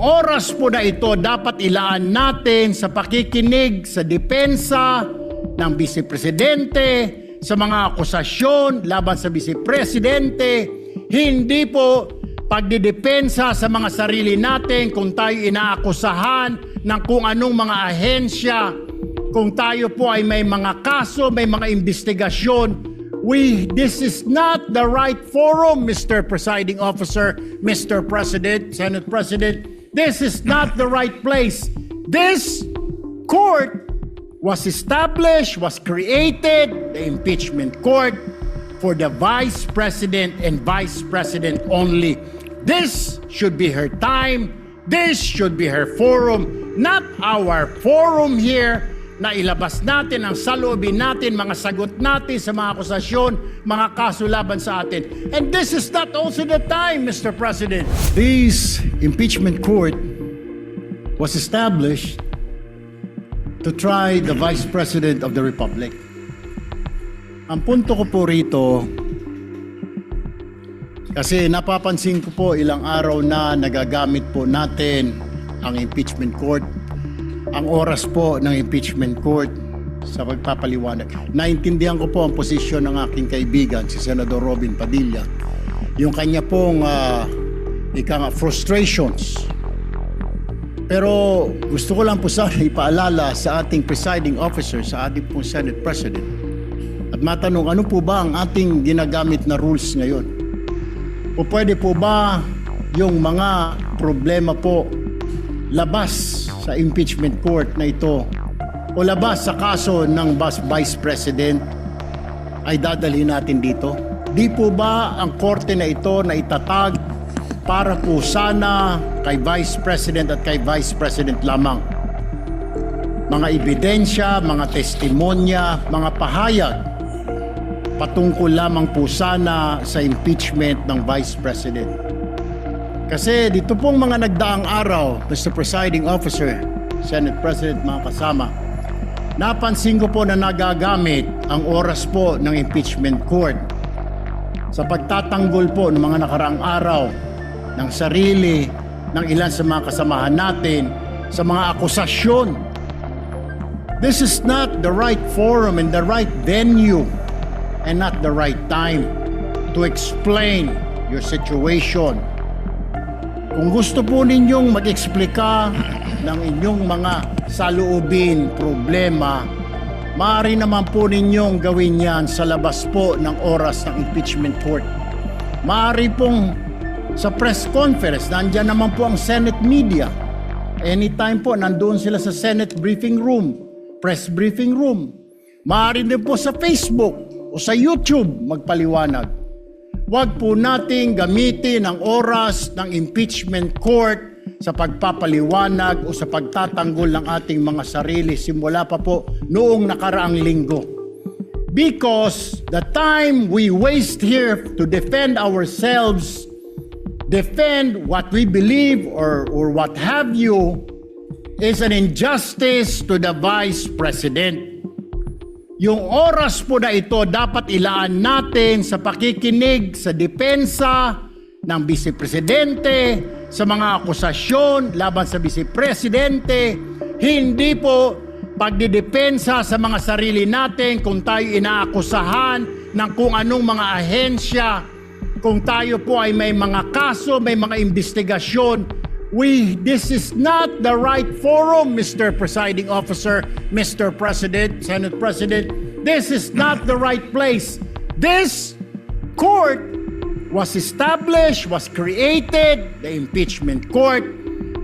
oras po na ito dapat ilaan natin sa pakikinig sa depensa ng Vice Presidente, sa mga akusasyon laban sa Vice Presidente, hindi po pagdidepensa sa mga sarili natin kung tayo inaakusahan ng kung anong mga ahensya, kung tayo po ay may mga kaso, may mga investigasyon. This is not the right forum, Mr. Presiding Officer, Mr. President, Senate President. This is not the right place. This court was established, was created, the impeachment court, for the Vice President and Vice President only. This should be her time. This should be her forum, not our forum here na ilabas natin ang saloobin natin, mga sagot natin sa mga akusasyon, mga kaso laban sa atin. And this is not also the time, Mr. President. This impeachment court was established to try the Vice President of the Republic. Ang punto ko po rito, kasi napapansin ko po ilang araw na nagagamit po natin ang impeachment court, ang oras po ng impeachment court sa pagpapaliwanag. Naintindihan ko po ang posisyon ng aking kaibigan, si Senador Robin Padilla. Yung kanya pong frustrations. Pero gusto ko lang po sana ipaalala sa ating presiding officer, sa ating pong Senate President, at matanong, ano po ba ang ating ginagamit na rules ngayon? O pwede po ba yung mga problema po labas sa impeachment court na ito o labas sa kaso ng Vice President ay dadalhin natin dito? Di po ba ang korte na ito na itatag para po sana kay Vice President at kay Vice President lamang? Mga ebidensya, mga testimonya, mga pahayag patungkol lamang po sana sa impeachment ng Vice President. Kasi dito pong mga nagdaang araw, Mr. Presiding Officer, Senate President, mga kasama, napansin ko po na nagagamit ang oras po ng impeachment court sa pagtatanggol po ng mga nakaraang araw ng sarili ng ilan sa mga kasamahan natin sa mga akusasyon. This is not the right forum and the right venue and not the right time to explain your situation. Kung gusto po ninyong mag-eksplika ng inyong mga saloobin, problema, maaari naman po ninyong gawin yan sa labas po ng oras ng impeachment court. Maaari pong sa press conference, nandyan naman po ang Senate media. Anytime po, nandoon sila sa Senate briefing room, press briefing room. Maaari din po sa Facebook o sa YouTube magpaliwanag. Huwag po nating gamitin ang oras ng impeachment court sa pagpapaliwanag o sa pagtatanggol ng ating mga sarili simula pa po noong nakaraang linggo. Because the time we waste here to defend ourselves, defend what we believe or what have you, is an injustice to the Vice President. Yung oras po na ito dapat ilaan natin sa pakikinig sa depensa ng Vice Presidente, sa mga akusasyon laban sa Vice Presidente, hindi po pagdidepensa sa mga sarili natin kung tayo inaakusahan ng kung anong mga ahensya, kung tayo po ay may mga kaso, may mga investigasyon. This is not the right forum, Mr. Presiding Officer, Mr. President, Senate President. This is not the right place. This court was established, was created, the impeachment court,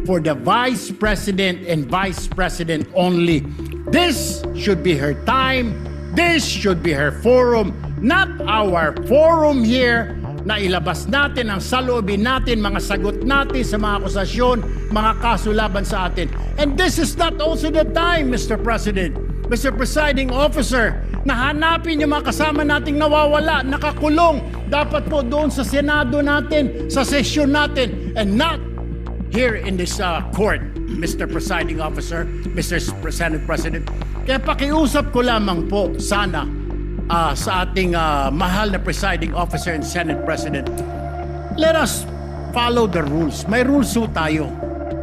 for the Vice President and Vice President only. This should be her time. This should be her forum, not our forum here na ilabas natin ang saloobin natin, mga sagot natin sa mga akusasyon, mga kaso laban sa atin. And this is not also the time, Mr. President, Mr. Presiding Officer, na hanapin yung mga kasama nating nawawala, nakakulong, dapat po doon sa Senado natin, sa sesyon natin, and not here in this court, Mr. Presiding Officer, Mr. Senate President. Kaya pakiusap ko lamang po sana sa ating mahal na Presiding Officer and Senate President, let us follow the rules. May rules po tayo.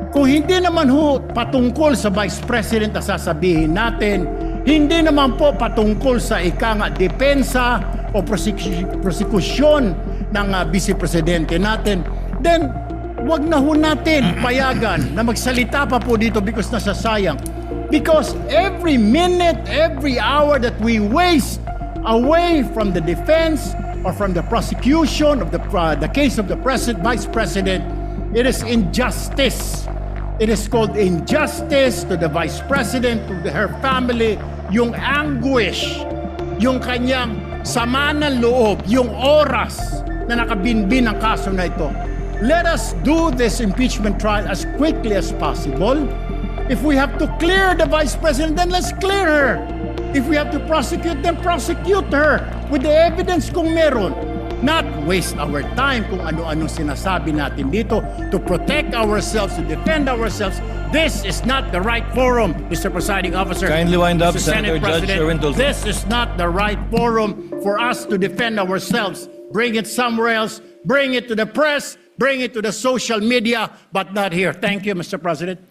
Kung hindi naman ho patungkol sa Vice President na sasabihin natin, hindi naman po patungkol sa depensa o prosekusyon ng Vice Presidente natin, then wag na ho natin payagan na magsalita pa po dito because nasasayang. Because every minute, every hour that we waste away from the defense or from the prosecution of the case of the Vice President, it is injustice. It is called injustice to the Vice President, to her family, yung anguish, yung kanyang sama ng loob, yung oras na nakabinbin ang kaso na ito. Let us do this impeachment trial as quickly as possible. If we have to clear the Vice President, then let's clear her. If we have to prosecute, then prosecute her with the evidence kung meron. Not waste our time kung ano-ano sinasabi natin dito to protect ourselves, to defend ourselves. This is not the right forum, Mr. Presiding Officer. Kindly wind up, Mr. Senator Senate Judge President. Erwin Tulfo. This is not the right forum for us to defend ourselves. Bring it somewhere else. Bring it to the press. Bring it to the social media, but not here. Thank you, Mr. President.